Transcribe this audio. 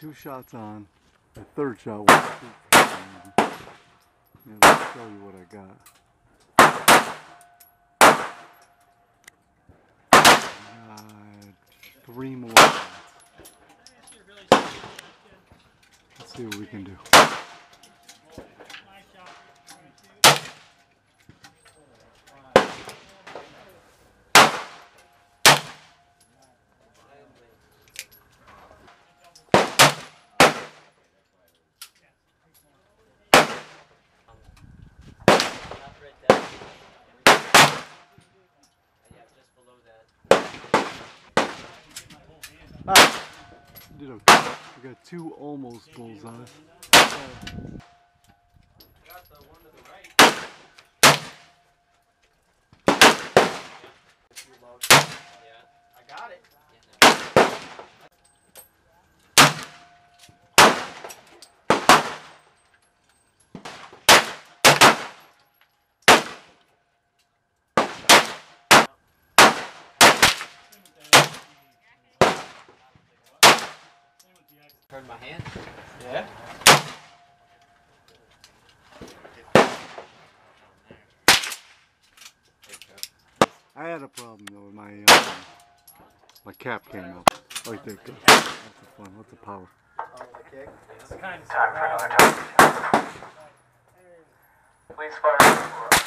2 shots on. The third shot was too. Yeah, let's show you what I got. I got 3 more shots. Let's see what we can do. Did okay. I got 2 almost bullseyes. Got the one to the right. Yeah, I got it. Turn my hand? Yeah. I had a problem though with my cap came out. Like that. That's a fun. What's the power? It's kind of time for another conversation. Please fire.